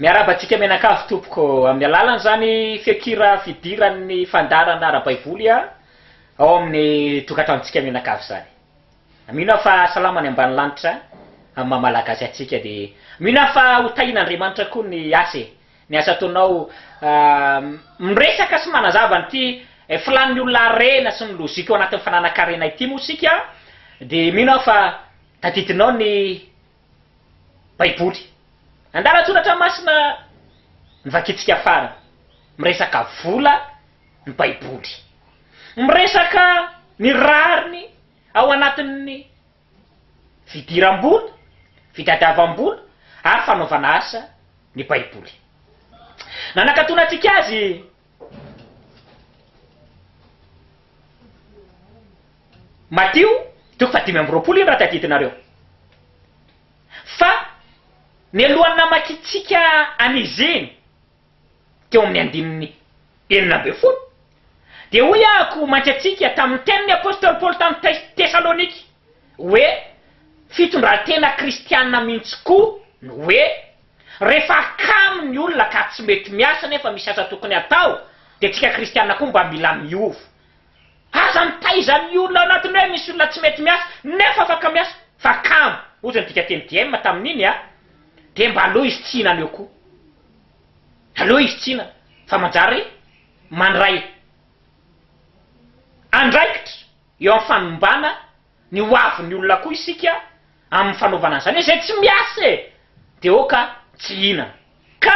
miarabantsika menakavy tompoko amin'ny alalany zany fekira fidiran'ny fandarana ara-baiboly ao amin'ny tokantranontsika menakavy zany. Mino fa salamany ambany lanitra amin'ny mahamalagasy atsika de mino fa hotahin'Andriamanitra koa ny asa ataonao miresaka sy manazava an'ity filan'ny olona rena sy ny lozika ao anatin'ny fananakarena ity moa sika de mino fa tadidinao ny baiboly. Andaran-tsoratra masina nivakitsika afara miresaka vola ny baiboly, miresaka ny rariny ao anatin'ny fidiram-bola, fitadiavam-bola ary fanaovana asa ny baiboly. Nanakatona atsika azy Matio 5:20 raha tadidinareo. Fa ny alohany namakitsika an'izeny teo amin'ny 9:40 de hoy ako mantsy atsika tamin'ny tenin'ny apôstôly Paoly tamin'ny Tesalonika hoe fitondran-tena kristianina mihitsy koa no hoe rehefa kamo ny olona ka tsy mety miasa nefa misy asa tokony atao de tsika kristianina koa mba mila miova. Aza mitaiza ny olona anatiny hoe misy olona tsy mety miasa nefa afaka miasa fa kamo ozy ny tika teny tamin'iny de mba aloha izy tsinana eo koa. Aloha izy tsinana fa manjary mandray andraikitra eo amin'ny fanombana ny hoavin'ny olona koa isika amin'ny fanaovana an'izany izay tsy miasa de oka tsy hinana. Ka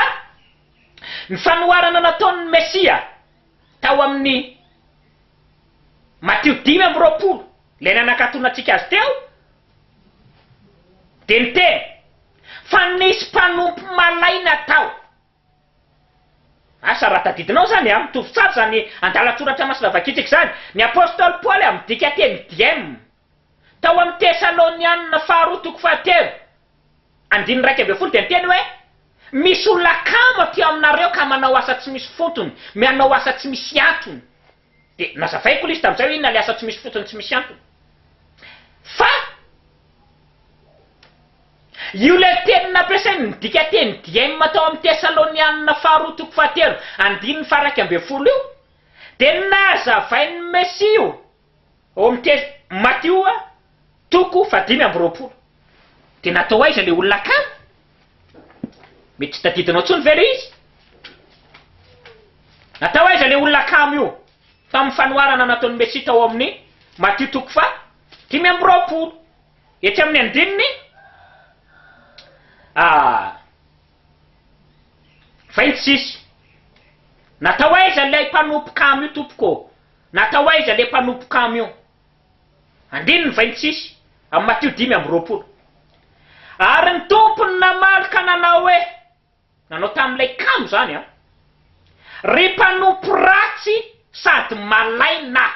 ny fanoharana nataon'ny Mesia tao amin'ny Matio 10:20 le nanakatona atsika azy teo de ny teny fa nisy mpanompo malaina tao. Asa raha tadidinao zany mitovy tsara zany andalatsoratra masina vakitsika zany ny apôstôly Paoly amin'ny dika teny 10 tao amin'ny Tesalonianina 2:13 de ny teny hoe misy olona kamo aty aminareo ka manao asa tsy misy fotony, manao asa tsy misy antony. De nazavaiko izy tamin'izay hoe inona le asa tsy misy fotony tsy misy antony. Fa io le teny nampiasainy ny dika teny 10 tao amin'ny Tesalonianina 2:13 2:40 io de nazavain'ny Mesia ao amin'ny Matio 5:20 de natao aiza le olona kamo mety tsy tadidinao tsony ve izy. Natao aiza le olona kamo io fa mifanoharana nataon'ny Mesia tao amin'ny Matio 5:20 etsy amin'ny andininy 26 natao aiza le mpanompo kamo io tompoko, natao aiza le mpanompo kamo io. Andininy 26 amin'ny Matio 10:20 ary ny tompony namalika nanao hoe nanao tamin'ilay kamo zany ry mpanompo ratsy sady malaina.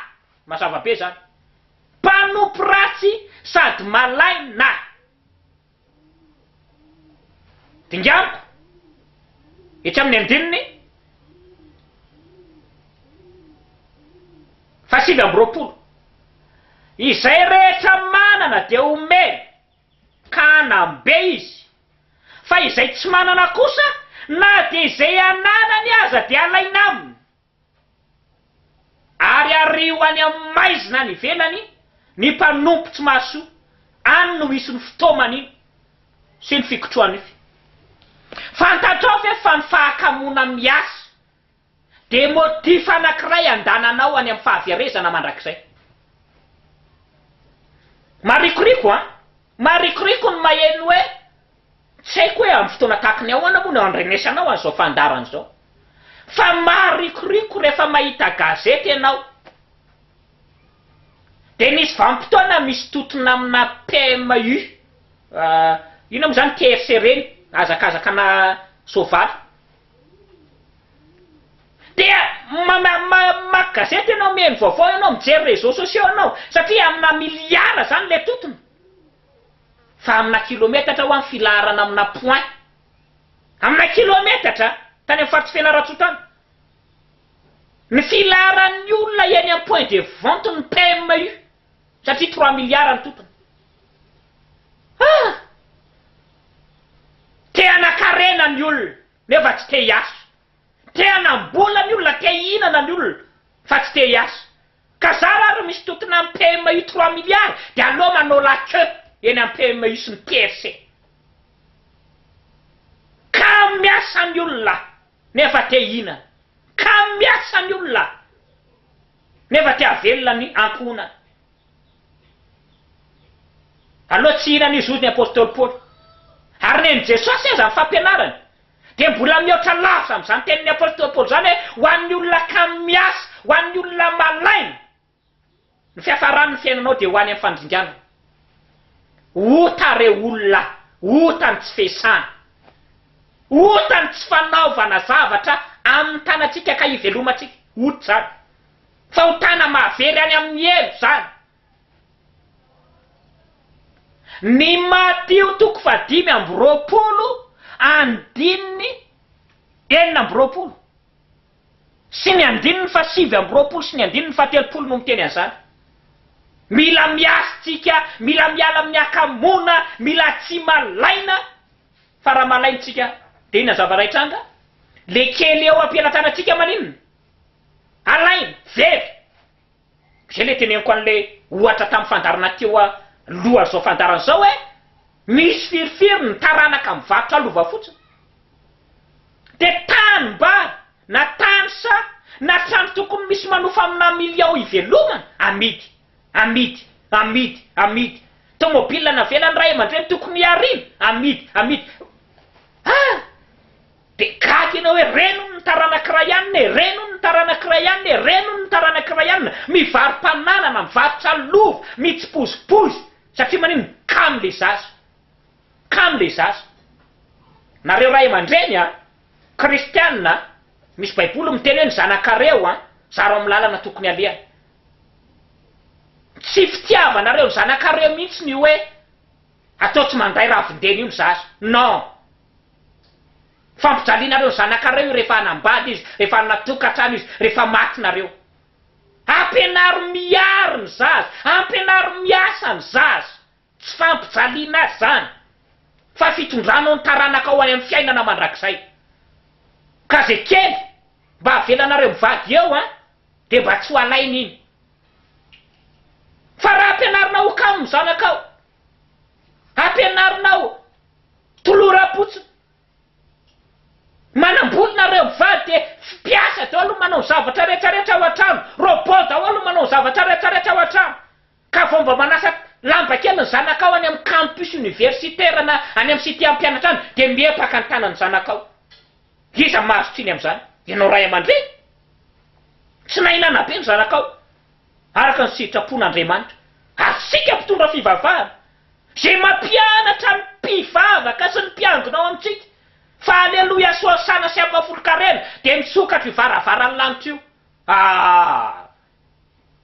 Mazava be zany, mpanompo ratsy sady malaina. Dinganiko etsy amin'ny andininy 7:20 izay rehetra manana de omeny ka anambe izy, fa izay tsy manana kosa na de izay ananany aza de alaina aminy ary ario any amin'ny maizina ny ivelany ny mpanompo tsy mahasoa any no misy ny fotoamany iny sy ny fikotroany io. Fantatrao ve fa ny fahakamona miasa de motif anankiray andananao any amin'ny fahaverezana mandrakizay. Marikoriko ny maheno hoe tsy haiko hoe amin'ny fotoana takiny ahoana moa no andrenesanao an'izao fandarana zao, fa marikoriko rehefa mahita gazety ianao de nisy vanim-potoana misy totona amina PMU ino moa zany TRC reny azakazaka na soavaly de maka gazety ianao mihaino vaovao ianao mijery réseaux sociaux ianao satria amina miliara zany le totona fa amina kilometatra ho amin'ny filarana amina point amina kilometatra tany amin'ny faritsy Fianarantsoa ny filaran'ny olona eny amin'ny point de vente ny PMU satria 3 milliards ny totona. Te anakarena ny olona nefa tsy te hiasa. Te hanambola ny olona, te hihinana ny olona, fa tsy te hiasa. Ka zara ary misy totona amin'ny PMI 3 milliards, de aloha manao la-queue eny amin'ny PMI sy ny PRC. Ka miasa ny olona nefa te hihinana. Ka miasa ny olona nefa te havelona ny ankohonana. Aloha tsy hihinana izy ny apôstôly Paoly. Ary neny Jesosy aza ny fampianarany. De mbola mihoatra lavitra amin'izany tenin'ny apôstôly Paoly zany hoe ho an'ny olona ka miasa, ho an'ny olona malaina, ny fiafaran'ny fiainanao de ho any amin'ny fandringana. Ota re olona, ota ny tsy fesana, ota ny tsy fanaovana zavatra amin'ny tanatsika ka hivelomatsika. Ota zany. Fa ho tana mahavery any amin'ny elo zany. Ny Mateo 5:20 andininy 9:20 sy ny andininy 7:20 sy ny andininy 30 no miteny an'izany. Mila miasitsika, mila miala amin'ny akamona, mila tsy malaina. Fa raha malaintsika de ina zavatra itranga? Le kely eo ampianatanatsika maninona? Alaina, very. Zay le teneniko an'le ohatra tamin'ny fandarana teo aloha zao fandarana zao hoe misy firifiry ny taranaka mivarotra lova fotsiny. De tanimbary na tansa na trano tokony misy manofa amina million ivelomana, amidy, amidy, amidy, amidy. Tomobile na velany ray aman-dreny tokony hiarina, amidy, amidy. De gaga ianao hoe reno ny taranak'iray ihany, reno ny taranak'iray ihany, reno ny taranak'iray ihany. Mivarom-pananana, mivarotra lova, mitsipozipozy. Satria manino kamo le zaza. Kamo le zaza. Nareo ray aman-dreny kristianina, misy baiboly miteny hoe ny zanakareo zaro amin'ny lalana tokony alehany. Tsy fitiavanareo ny zanakareo mihitsy ny hoe atao tsy manday ravindeny io ny zaza. Non. Fampijalianareo ny zanakareo rehefa hanambady izy, rehefa hanatokatrano izy, rehefa maty nareo. Ampianaro miaro ny zaza, ampianaro miasa ny zaza. Tsy fampijaliana azy zany. Fa fitondranao ny taranaka ao any amin'ny fiainana mandrakizay. Ka ze kely mba avelanareo mivady eo de mba tsy ho alaina iny. Fa raha ampianarinao ho kamo ny zanakao, ampianarinao toloram-potsiny, manambolonareo mivady de mpiasa daholo manao zavatra rehetrarehetra ao an-trano, robot daholo manao zavatra rehetrarehetra ao an-trano. Ka vao mba manasa lamba kely ny zanakao any amin'ny campus universitaire na any amin'ny cité ampianatra any, de miepaka ny tanany zanakao. Iza mahazo tsiny amin'izany? Ianao ray aman-dreny. Tsy nahinana be ny zanakao. Araka ny sitrapon'Andriamanitra. Asika mpitondra fivavahana. Zay mampianatra ny mpivavaka sy ny mpiangonao amintsika. Fa aleluia soasana sy ampafolo-karena de misokatra io varavaran'ny lanitra io.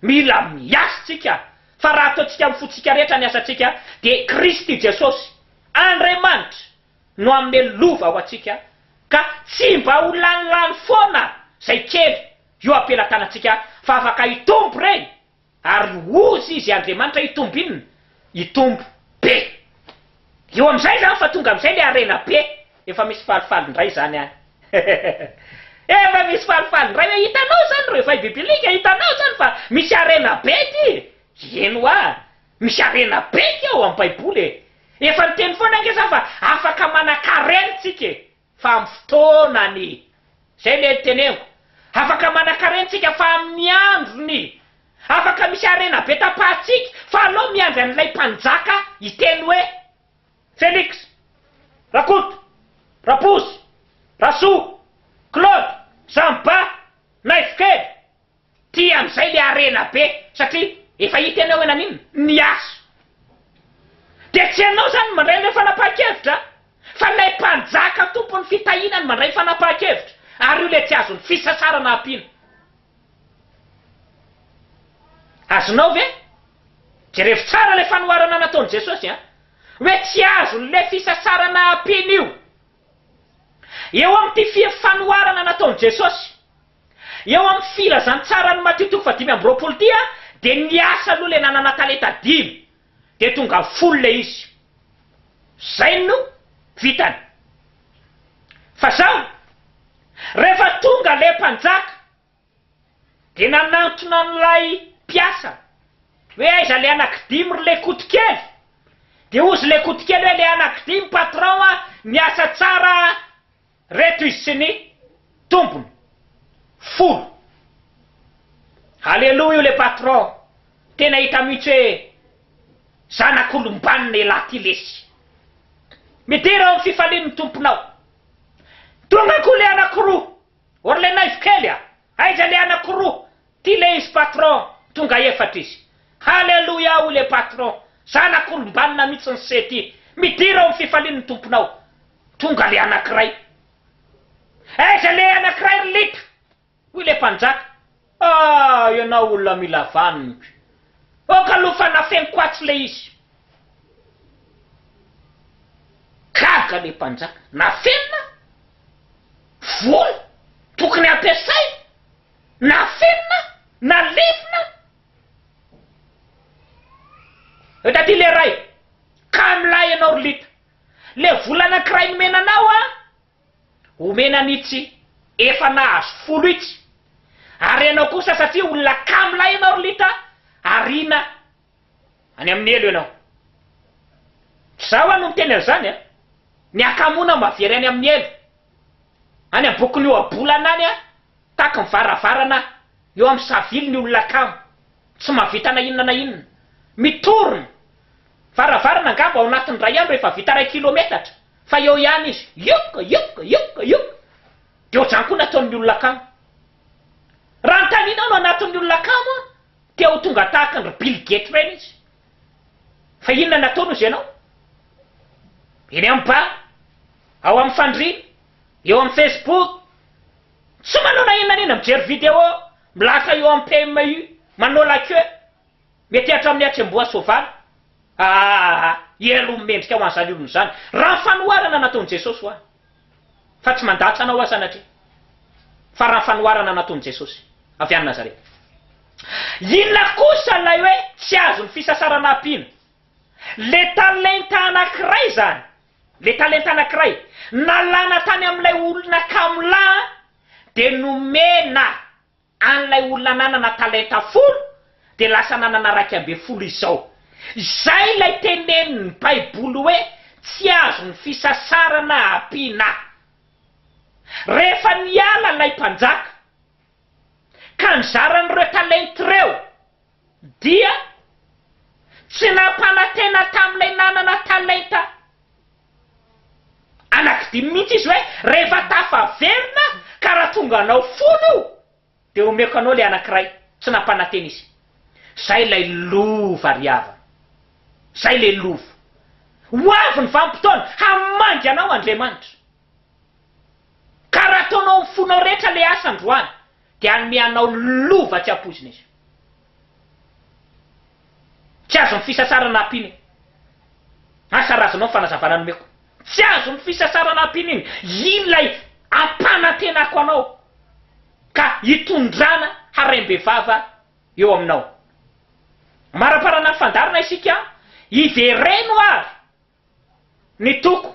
Mila miasa tsika. Fa raha ataotsika amin'ny fotsika rehetra ny asantsika de Kristy Jesosy, Andriamanitra, no amin'ny lova ho atsika. Ka tsy mba ho lanilany foana zay kely io ampelatanatsika fa afaka hitombo reny. Ary ozy izy Andriamanitra hitombo inona? Hitombo be. Eo am'izay zany fa tonga am'izay le arena be. Efa misy falifalindray zany any. Efa misy falifalindray hoe hitanao zany rehefa bibilika, hitanao zany fa misy arena be ty. Eno misy arena be ty ao amin'ny baiboly. Efa niteny foana angeza fa afaka manakarenitsika fa amin'ny fotoanany. Zay le teneniko. Afaka manakarenitsika fa amin'ny androny. Afaka misy arena be tapahatsika fa aloha miandry an'ilay mpanjaka hiteny hoe Félix, Rakoto, Raposy, Rasoa, Claude, Samba, Naifkely. Ty am'izay le arena be satria efa hita ianao hoe nanino? Ny asa. De tsy ianao zany mandray le fanapahan-kevitra, fa lay mpanjaka tompony fitahinany mandray fanapahan-kevitra. Ary io le tsy azony fisasarana ampiana. Azonao ve? Jerevy tsara le fanoharana nataon'i Jesosy hoe tsy azony le fisasarana ampiana io. Eo amin'ity fanoharana nataon'i Jesosy, eo amin'ny filazantsara ny Mateo 5:20 ty de niasa aloha le nanana talenta 5 de tonga 10 le izy. Zay no vitany. Fa zaho mpanjaka dia nanantona n'ilay mpiasa hoe aiza le anankidimy le kotikely dia ozy le kotikely hoe le anankidimy patron a miasa tsara reto izy sy ny tompony folo. Halleloja io le patron tena hita mihitsy hoe zanak'olombanina elaty lesy midira amin'ny fifalian'ny tomponao. Tonga koa le anankiroa or le naivokely a aiza le anankiroa ty le izy patron tonga efatra izy. Halleloja o le patron zanak'olombanina mihitsy ny sety midira amin'ny fifalian'ny tomponao. Tonga le anankiray aiza le anankiray rilita hoy le mpanjaka. Ianao olona mila vaniny okalofa nafenikoatsy le izy. Kaga le mpanjaka nafenina vola tokony ampiasay nafenina nalefina etaty le ray ka milay ianao rilita le vola anankiray nomenanao a omena nitsy efa nahazo folo itsy ary ianao kosa satria olona ka milay ianao rilita arina any amin'ny elo ianao. Zaho no miteny an'izany a ny akamona mavery any amin'ny elo any amin'ny bokony eo abolana any a taky mivaravarana eo amin'ny savily ny olona kamo tsy mahavita na inona na inona mitorona varavarana angamba ao anatin'ny ray andro efa vita 1 kilometatra fa eo ihany izy yoka dia ohatrany koa nataon'ny olona kamo. Raha nytaninao no anatin'ny olona kamo dia ho tonga tahaka ny Bill Gates reny izy fa inona nataony izy ianao eny amin'ny ba ao amin'ny fandriana eo amin'ny Facebook tsy manao na inona nina mijery vidéo milaka eo amin'ny PMU manao lakeo mety hatramin'ny atsemboa soavaly. Elo mendrika ho an'izany olona izany raha fanoharana nataon'i Jesosy ho any fa tsy mandatsy anao aza sanatria fa raha fanoharana nataon'i Jesosy avy any Nazareta. Inona kosa lay hoe tsy azo ny fisasarana ampiana le talenta anankiray zany le talenta anankiray nalana tany amin'ilay olona kamilà dia nomena an'ilay olona nanana talenta 10 dia lasa nanana 12 izao. Zay ilay tenenin'ny Baiboly hoe tsy azo ny fisasarana ampiana. Rehefa niala ilay mpanjaka ka nizaran'ireo talenta ireo dia tsy nampanantena tamin'ilay nanana talenta anankidimy mihitsy izy hoe rehefa tafaverina ka raha tonga anao 10 dia omeko anao le anankiray tsy nampanantena izy. Zay ilay lova riava zay le lova ho avy ny vanim-potoana hamangy anao Andriamanitra ka raha ataonao ny fonao rehetra le asa androany dia hanome anao lova tsy ampoizina izy. Tsy azo ny fisasarana ampiana asarazanao ny fanazavana nomeko tsy azo ny fisasarana ampiana iny ilay ampanantenako anao ka hitondrana harem-bevava eo aminao. Maraparana ny fandarina isika ivereno ary ny toko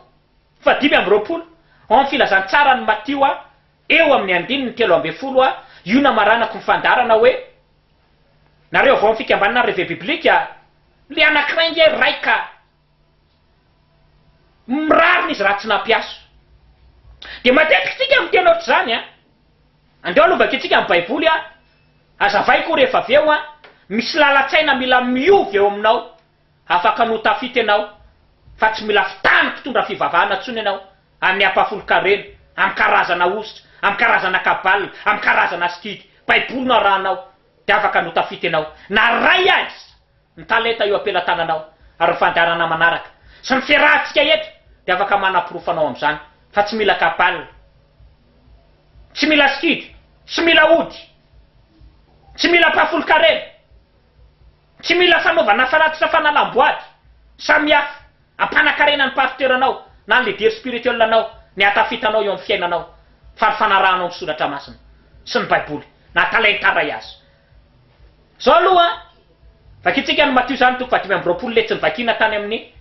5:20 ao amin'ny filazantsara ny Matio a eo amin'ny 9:30 io namaranako ny fandarana hoe nareo vao amin'ny fikambanana reve biblika le anankiray nge raika mirarina izy raha tsy nampiaso dia matetika tsika miteny ohatr' zany a andeo alovaka itsika amin'ny Baiboly a azavaiko rehefa avy eo a misy lalatsaina mila miovy eo aminao afaka no tafity ianao fa tsy mila fitany mpitondra fivavahana ntsony ianao amin'ny ampafolo-karena amin'ny karazana ositra amin'ny karazana kabala amin'ny karazana skidy Baiboly no arahanao dia afaka no tafity ianao na ray azy ny talenta eo ampelantananao ary fandarana manaraka sy ny fiarahantsika eto dia afaka manapirofanao amin'izany fa tsy mila kabala tsy mila skidy tsy mila ody tsy mila ampafolo-karena tsy mila fanaovana faratitra fanalam-boady samihafa ampanakarena ny pasiteuranao na ny leader spirituel anao ny atafitanao eo amin'ny fiainanao fa ny fanarahanao ny soratra masina sy ny Baiboly na talenta ray azy. Zao aloha vakitsika ny Matio zany 5:20 le tsy nivakina tany amin'ny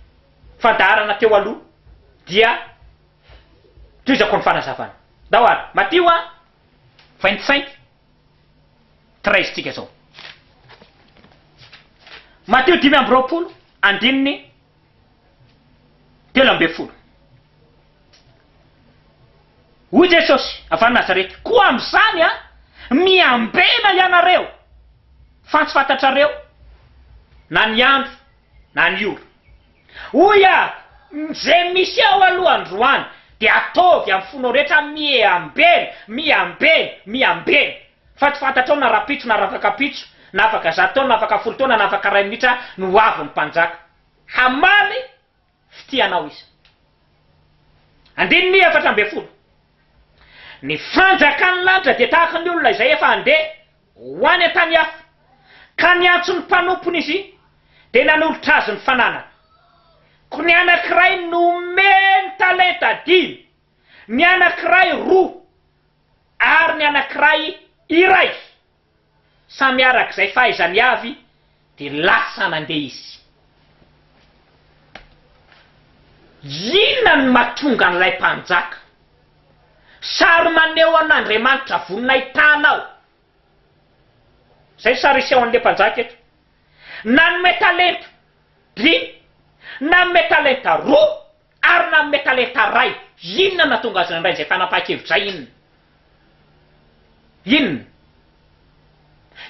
fandarana teo aloha dia toizako ny fanazavana. Dao ary Matio 25 13 tika zao. Mateo 5:20 andininy 3:10. Hoy Jesosy avy Nazareta, koa am'izany a miambena ianareo fa tsy fantatrareo na ny andro na ny ora. Hoy a zay misy ao alohandroany de ataovy amin'ny fonao rehetra miambena fa tsy fantatrao na rapitso na rafakapitso na afaka 100 taona na afaka 10 taona na afaka 2 minitra no avy ny mpanjaka. Hamaly fitianao izy. Andininy 4:10. Ny fanjakan'ny lanitra de tahaka ny olona izay efa andeha ho any an-tany hafa ka niantso ny mpanompony izy de nanolotra azy ny fananana. Ko ny anankiray nomeny talenta 5, ny anankiray 2 ary ny anankiray 1 samy arak'izay fahaizany avy de lasa nandeha izy. Inona ny mahatonga an'ilay mpanjaka sary maneho an'Andriamanitra voninahitana ao? Zay sary iseho an'ilay mpanjaka eto. Na nome talenta 5 na nome talenta 2 ary na nome talenta 1, inona natonga azy nandray izay fanapaha-kevitra inona? Inona?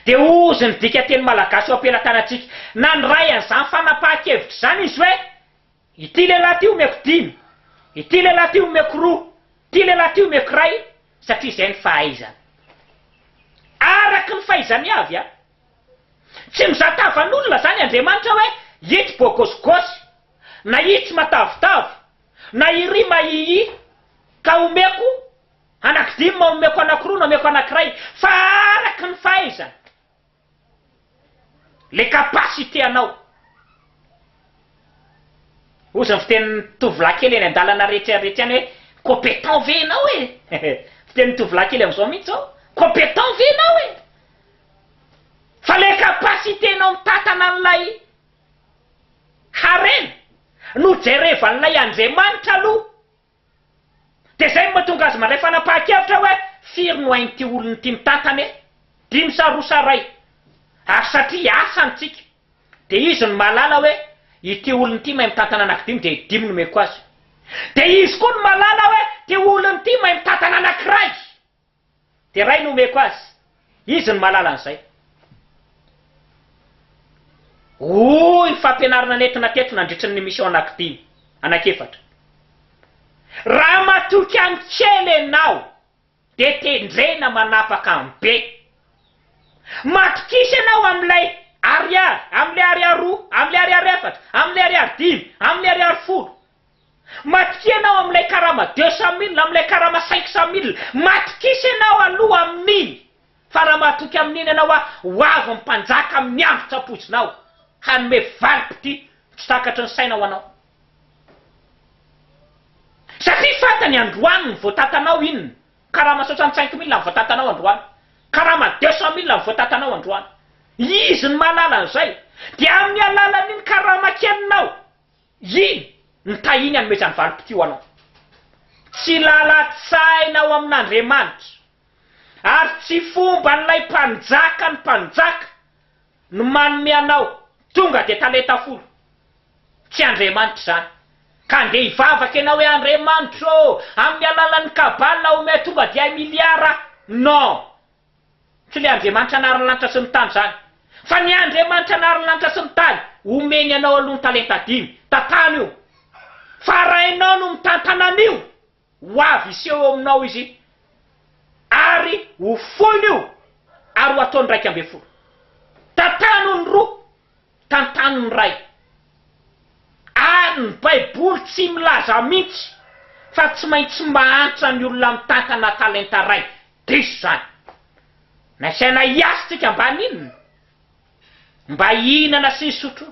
De ozy ny dika teny malagasy ao am-pelantanantsika, na ny ray an'izany fanapaha-kevitra zany izy hoe ity lehilahy ty omeko 5, ity lehilahy ty omeko 2, ity lehilahy ty omeko 1, satria izay ny fahaizany. Araky ny fahaizany avy a. Tsy mizatavan'olona zany Andriamanitra hoe ity bôgôsigôsy na ity matavitavy na iry mahihi ka omeko anaky 5 omeko anaky 2 na omeko anaky 1, fa araky ny fahaizany, le kapasité anao. Ozy ny fitenin'ny tovolahy kely eny an-dalana rehetrarehetra any hoe compétent ve ianao e? Fitenin'ny tovolahy kely am'izao mihitsy zao, compétent ve ianao e? Fa le kapasité anao mitatana an'ilay harena no jerevan'ilay Andriamanitra aloha. De zay mahatonga azy mandray fanapahan-kevitra hoe firy no hain'ity olony ty mitatana e? 5 sa 2 sa 1. Ary satria asantsika de izy no malala hoe ity olony ty mahay mitatana anaky 5 de 5 no meko azy. De izy koa no malala hoe ty olony ty mahay mitatana anaky 1 de 1 no meko azy. Izy no malala an'izay. Oy fampianarana nentina teto nandritra ny mission anaky 5 anaky 4. Raha matoky any kely ianao de tendrena manapaka amin'ny be. Matokisa ianao am'ilay ariary, am'ilay ariary 2, am'ilay ariary 4, am'ilay ariary 5, am'ilay ariary 10. Matoky ianao am'ilay karama 200 000, am'ilay karama 500 000. Matokisa ianao aloha amin'iny. Fa raha matoky amin'iny ianao ho avy mpanjaka amin'ny andro tsapozinao, hanome valipity tsy takatry ny sainao anao. Satria fantany androany ny voatatanao inona? Karama 65 000 ny voatatanao androany, karama 200 000 ny voatatanao androany. Izy ny malala an'izay. De amin'ny alalan'iny karama kelinao, iny ny tahiny hanome zany valipity ho anao. Tsy lalatsainao amin'Andriamanitra ary tsy fomba n'ilay mpanjaka ny mpanjaka no manome anao tonga de talenta 10. Tsy Andriamanitra zany. Ka andeha hivavaka ianao hoe Andriamanitra amin'ny alalan'ny kabala ome tonga de 1 miliara. Non. Tsy le Andriamanitra naran'ny lanitra sy ny tany zany. Fa ny Andriamanitra naran'ny lanitra sy ny tany omeny anao aloha ny talenta 5 tatany io. Fa raha ianao no mitantana an'io, ho avy iseho aminao izy ary ho folo io ary ho ataony 1/10. Tatano ny 2, tantano ny 1. Ary ny Baiboly tsy milaza mihitsy fa tsy maintsy mahantra ny olona mitantana talenta 1 diso zany. Nasiana hiasitsika amban'inona mba hihinana sy hisotro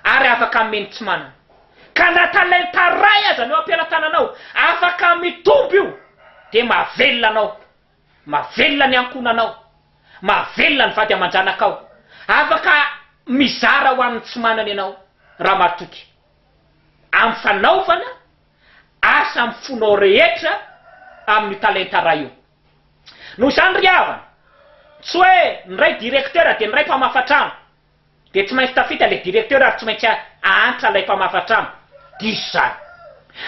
ary afaka ameny tsy manana. Ka na talenta 1 aza no ampiaratananao afaka mitombo io de mahavelona anao, mahavelona ny ankonanao, mahavelona ny vady aman-janakao, afaka mizara ho amin'ny tsy manana ianao raha matoky. Amin'ny fanaovana asa amin'ny fonao rehetra amin'ny talenta 1 io. noho izany ry havana tsy hoe nyray directeur de nyray mpamafatrano de tsy maintsy tafita le directeur ary tsy maintsy ahantra lay mpamafatrano diso zany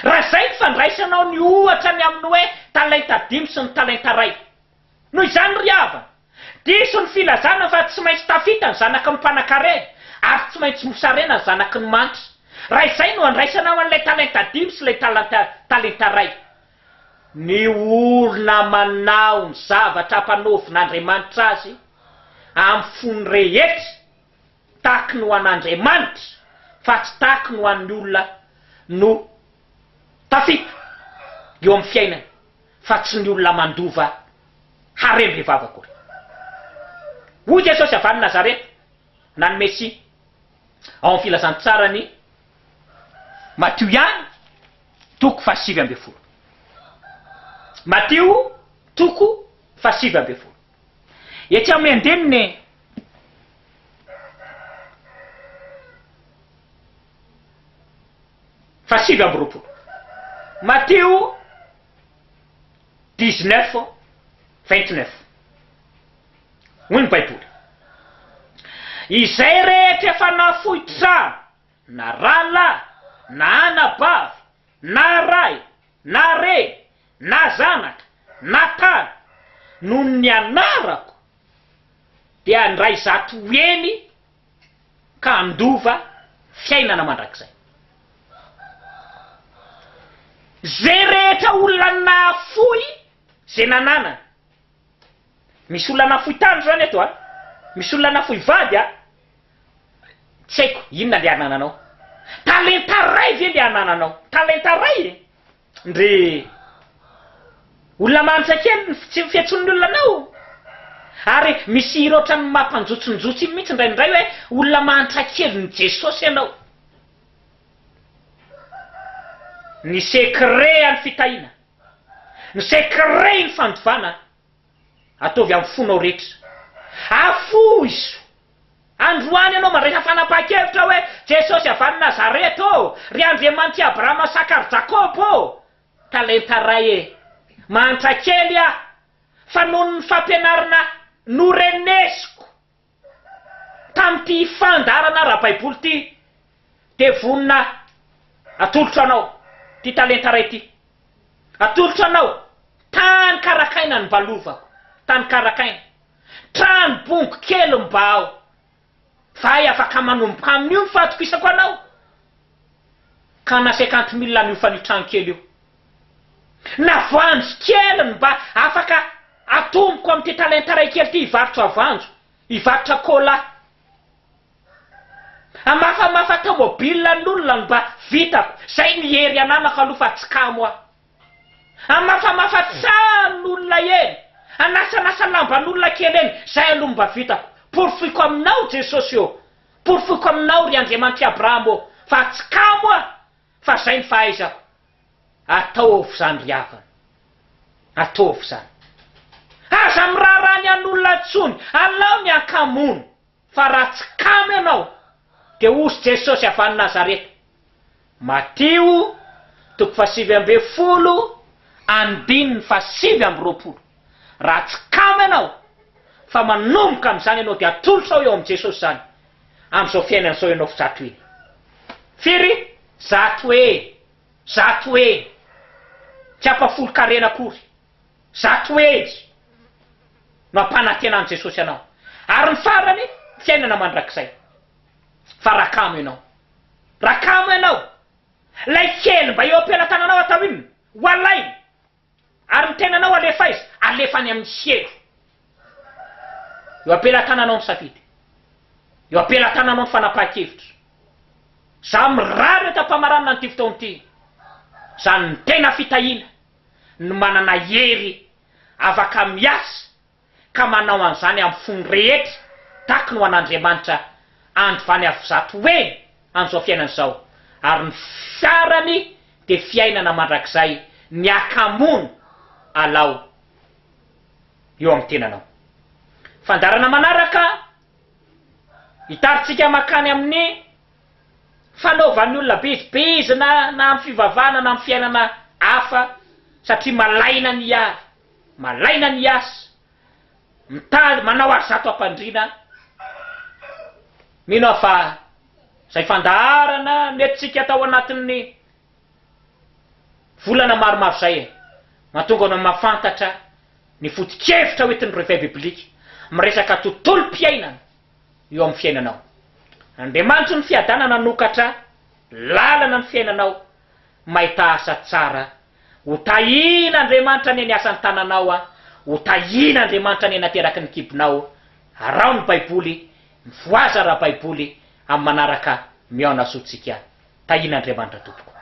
raha zay ny fandraisanao ny ohatra ny amin'ny hoe talenta dimy sy ny talenta ray noho izany ry havana diso ny filazana fa tsy maintsy tafita ny zanaky ny mpanan-kare ary tsy maintsy mosarena ny zanaky ny manitra raha izay no andraisanao an'ilay talenta dimy sy lay talenta ray ny olona manao ny zavatra ampanovin'Andriamanitra azy amin'ny fony rehetra tahaky ny ho an'Andriamanitra fa tsy tahaky ny ho an'ny olona no tafita eo amin'ny fiainany fa tsy ny olona mandova haremby vavakory hoy Jesosy avy any Nazareta na ny Mesia ao amin'ny filazantsarany Matteo ihany toko 7:10 Matteo toko 7:10 ety amin'ny andininy fa 7:20 Matteo 19:29 hoy ny Baiboly izay rehetra efa nafohitra na rala na anabavy na ray na reny na zanaka na tany noho ny anarako dia andray zato eny ka andova fiainana mandrakizay zay rehetra olona nafohy zay nananana misy olona nafohy tany zany eto a misy olona nafohy vady a tsy haiko inona le anananao talenta ray ve le anananao talenta ray ndre olona manitra kely tsy fiatson'ny olona anao ary misy hira ohatrany mampanjotsonjotsy iny mihitsy ndraindray hoe olona manitra kely ny Jesosy ianao ny secret any fitahina ny secret ny fandovana ataovy amin'ny fonao rehetra afo izo androany ianao mandraisa fanapaha-kevitra hoe Jesosy avy any Nazareta ry Andriamanitra Abrahama Sakary Jakoba talenta ray manitra kely fa noho ny fampianarana norenesiko tamin'ity fandarana ara-baiboly ty de vonina atolotra anao ty talenta ray ty atolotra anao tany karakaina ny balovako tany karakaina trano bongo kely mba ao fa afaka manomboka amin'io mifatokisako anao ka na 50,000 an'io fa ny trano kely io na vanjo kely mba afaka atomboko amin'ty talenta ray kely ty hivarotra vanjo hivarotra cola amafa tomobile n'olona mba vitako zay ny hery ananako aloha fa tsy kamo a amafa tsan'olona eny anasanasa lamban'olona kely eny zay aloha mba vitako porofiko aminao Jesosy io porofiko aminao ry Andriamanitra Abrahama fa tsy kamo a fa zay ny fahaizako ataovy zany ry havana ataovy zany aza mirarany an'olona tsony alao ny ankamono fa raha tsy kamo ianao de osy Jesosy avy any Nazareta Matteo toko 7:10 andininy 7:20 raha tsy kamo ianao fa manomboka am'izany ianao de atolotrao eo am' Jesosy zany am'izao fiainana zao ianao zato eny firy zato eny tsy apafolo karena akory zato eny no ampanantenany Jesosy ianao ary ny farany fiainana mandrakizay fa rakamo ianao lay kely mba eo am-pelatananao atao inona hoalainy ary ny tenanao alefa izy alefany amin'ny sielo eo am-pelatananao ny safidy eo am-pelatananao ny fanapaha-kevitra za mirary eto ampamaranina nyty fotoana ity zany ny tena fitahina ny manana hery afaka miasa ka manao an'izany amin'ny fony rehetra tahaky ny ho an'Andriamanitra androvany avy zato eny an'izao fiainana zao ary ny fiarany de fiainana mandrakizay ny akamono alao eo amin'ny tenanao fandarana manaraka hitaritsika makany amin'ny fanaovan'ny olona bezibezina na amin'ny fivavahana na amin'ny fiainana hafa satria malaina ny asa manao ary zato ampandrina, mino fa zay fandarana metytsika atao anatin'ny volana maromaro zay e, mahatonga anao mafantatra ny foto-kevitra hoetin'ny brevet biblika miresaka tontolom-piainana eo amin'ny fiainanao. Andriamanitra ny fiadanana nanokatra lalana ny fiainanao mahita asa tsara, ho tahina Andriamanitra ny asany tananao a, ho tahina Andriamanitra ny anateraky ny kibonao. Arao ny baiboly, mivoaza raha baiboly amin'ny manaraka miaona sotsika. Tahina Andriamanitra tompoko.